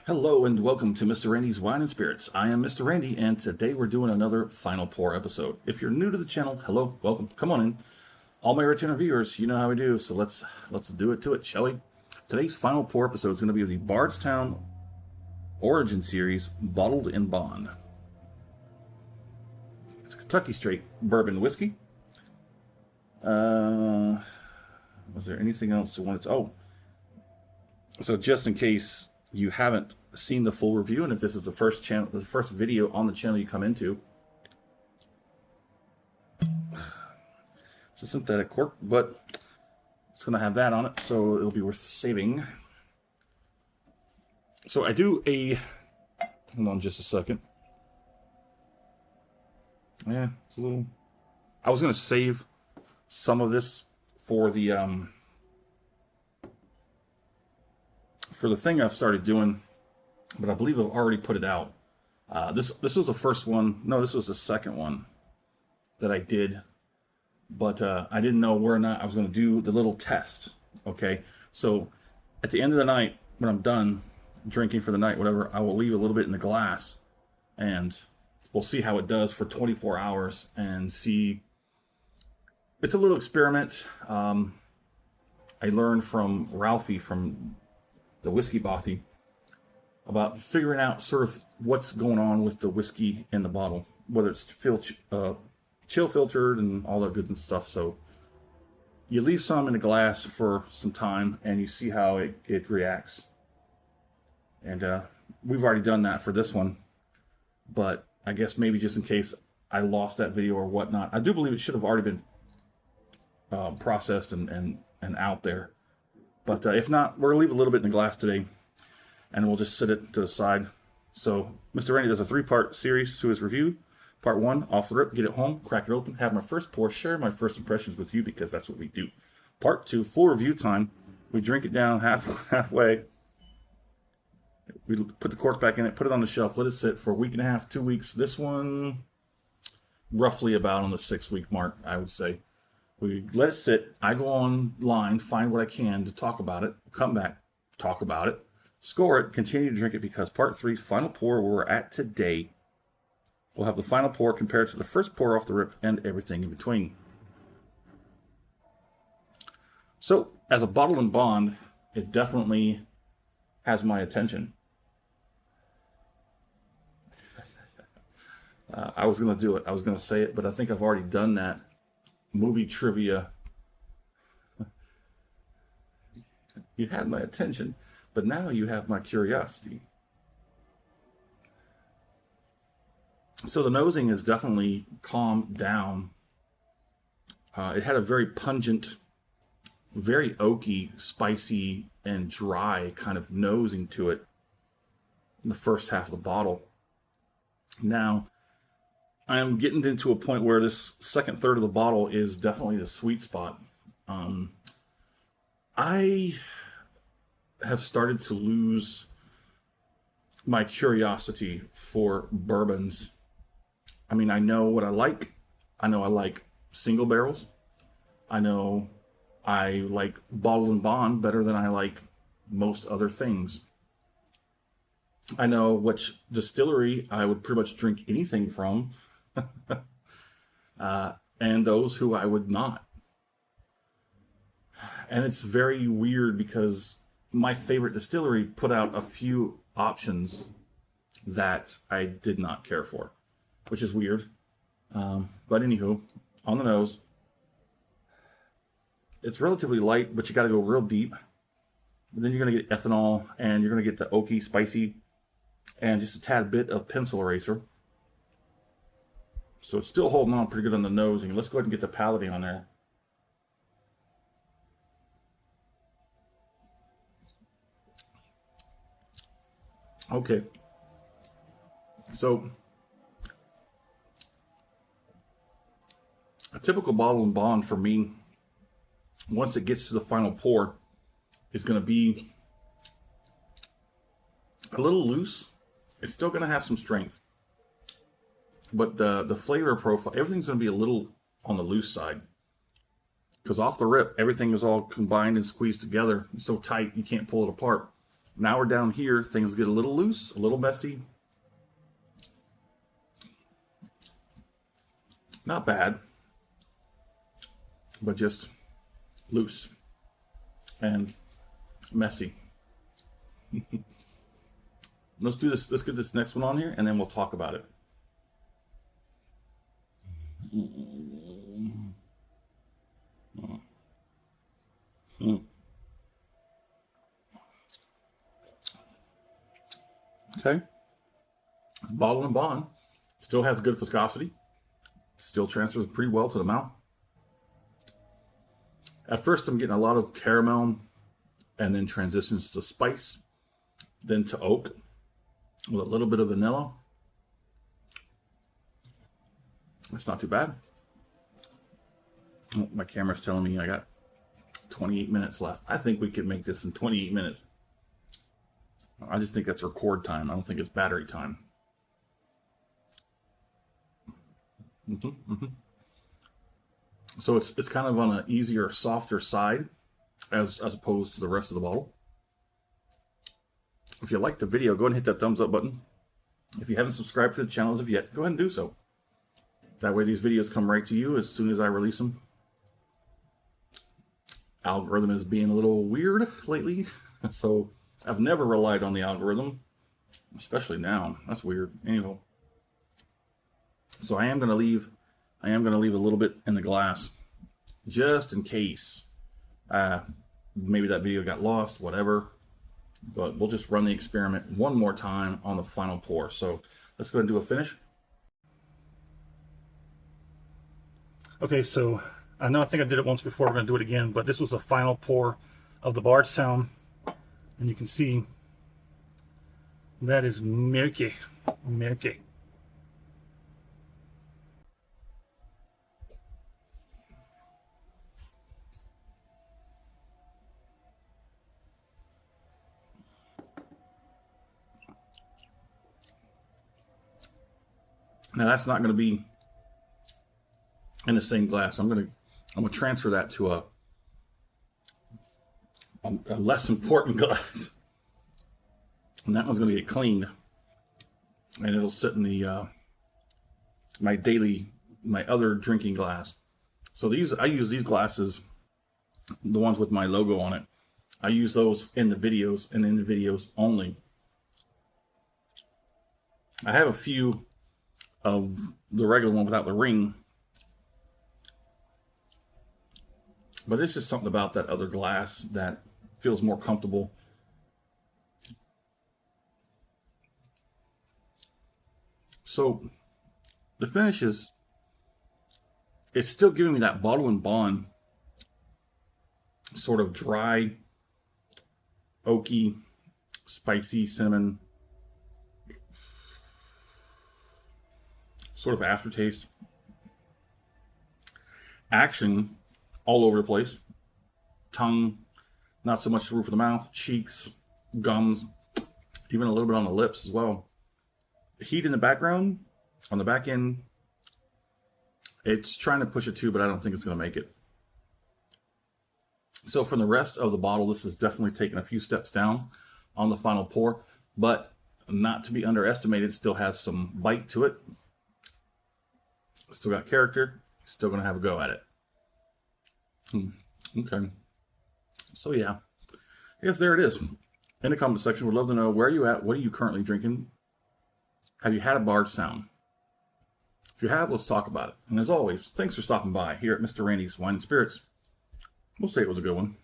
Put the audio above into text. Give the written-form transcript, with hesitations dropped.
Hello and welcome to Mr. Randy's Wine and Spirits. I am Mr. Randy, and today we're doing another Final Pour episode. If you're new to the channel, hello, welcome, come on in. All my return viewers, you know how we do, so let's do it to it, shall we? Today's Final Pour episode is going to be the Bardstown Origin Series Bottled in Bond. It's a Kentucky straight bourbon whiskey. Was there anything else you wanted to... Oh, so just in case you haven't seen the full review, and if this is the first video on the channel you come into, it's a synthetic cork, but it's going to have that on it, so it'll be worth saving. So I do a... Hold on just a second. Yeah, it's a little... I was going to save some of this for the thing I've started doing, but I believe I've already put it out. This was the first one. No, this was the second one that I did, but I didn't know where or not I was going to do the little test. Okay, so at the end of the night, when I'm done drinking for the night, whatever, I will leave a little bit in the glass, and we'll see how it does for 24 hours and see. It's a little experiment. I learned from Ralphie from the Whiskey Bothy about figuring out sort of what's going on with the whiskey in the bottle, whether it's chill filtered and all that good stuff. So you leave some in a glass for some time and you see how it reacts. And we've already done that for this one, but I guess maybe just in case I lost that video or whatnot, I do believe it should have already been processed and out there. But if not, we're going to leave a little bit in the glass today, and we'll just sit it to the side. So Mr. Randy does a 3-part series to his review. Part 1, off the rip, get it home, crack it open, have my first pour, share my first impressions with you, because that's what we do. Part 2, full review time. We drink it down halfway. We put the cork back in it, put it on the shelf, let it sit for a week and a half, 2 weeks. This one, roughly about on the 6-week mark, I would say. We let it sit. I go online, find what I can to talk about it, come back, talk about it, score it, continue to drink it, because part 3, final pour, where we're at today, we'll have the final pour compared to the first pour off the rip and everything in between. So, as a bottle and bond, it definitely has my attention. I was going to do it. I was going to say it, but I think I've already done that. Movie trivia. You had my attention, but now you have my curiosity. So the nosing is definitely calmed down. It had a very pungent, very oaky, spicy, and dry kind of nosing to it in the first half of the bottle. Now, I'm getting into a point where this second third of the bottle is definitely the sweet spot. I have started to lose my curiosity for bourbons. I mean, I know what I like. I know I like single barrels. I know I like bottle and bond better than I like most other things. I know which distillery I would pretty much drink anything from. And those who I would not. And it's very weird because my favorite distillery put out a few options that I did not care for, which is weird. But anywho, on the nose, it's relatively light, but you got to go real deep. And then you're going to get ethanol, and you're going to get the oaky, spicy, and just a tad bit of pencil eraser. So it's still holding on pretty good on the nosing. Let's go ahead and get the palating on there. Okay. So a typical bottle and bond for me, once it gets to the final pour, is going to be a little loose. It's still going to have some strength. But the flavor profile, everything's going to be a little on the loose side. Because off the rip, everything is all combined and squeezed together. It's so tight, you can't pull it apart. Now we're down here. Things get a little loose, a little messy. Not bad, but just loose and messy. Let's do this. Let's get this next one on here, and then we'll talk about it. Okay. Bottle and Bond still has good viscosity. Still transfers pretty well to the mouth. At first, I'm getting a lot of caramel, and then transitions to spice, then to oak, with a little bit of vanilla. That's not too bad. Oh, my camera's telling me I got 28 minutes left. I think we could make this in 28 minutes. I just think that's record time. I don't think it's battery time. So it's kind of on an easier, softer side as opposed to the rest of the bottle. If you liked the video, go ahead and hit that thumbs up button. If you haven't subscribed to the channel as of yet, go ahead and do so. That way these videos come right to you as soon as I release them. Algorithm is being a little weird lately, so I've never relied on the algorithm, especially now. That's weird. Anyway, so I am going to leave a little bit in the glass, just in case. Maybe that video got lost, whatever. But we'll just run the experiment one more time on the final pour. So let's go ahead and do a finish. Okay, so I think I did it once before. We're going to do it again, but this was the final pour of the Bardstown. And you can see that is milky. Milky. Now that's not going to be in the same glass. I'm going to transfer that to a less important glass, and that one's going to get cleaned, and it'll sit in the my other drinking glass. So I use these glasses, the ones with my logo on it. I use those in the videos and in the videos only. I have a few of the regular one without the ring, but this is something about that other glass that feels more comfortable. So the finish is, it's still giving me that Bottle and Bond sort of dry, oaky, spicy cinnamon sort of aftertaste. Action all over the place. Tongue, not so much the roof of the mouth, cheeks, gums, even a little bit on the lips as well. Heat in the background, on the back end, it's trying to push it too, but I don't think it's going to make it. So for the rest of the bottle, this is definitely taking a few steps down on the final pour, but not to be underestimated, still has some bite to it. Still got character, still going to have a go at it. Okay. So yeah, I guess there it is. In the comment section, we'd love to know where you at. What are you currently drinking? Have you had a Bardstown? If you have, let's talk about it. And as always, thanks for stopping by here at Mr. Randy's Wine and Spirits. We'll say it was a good one.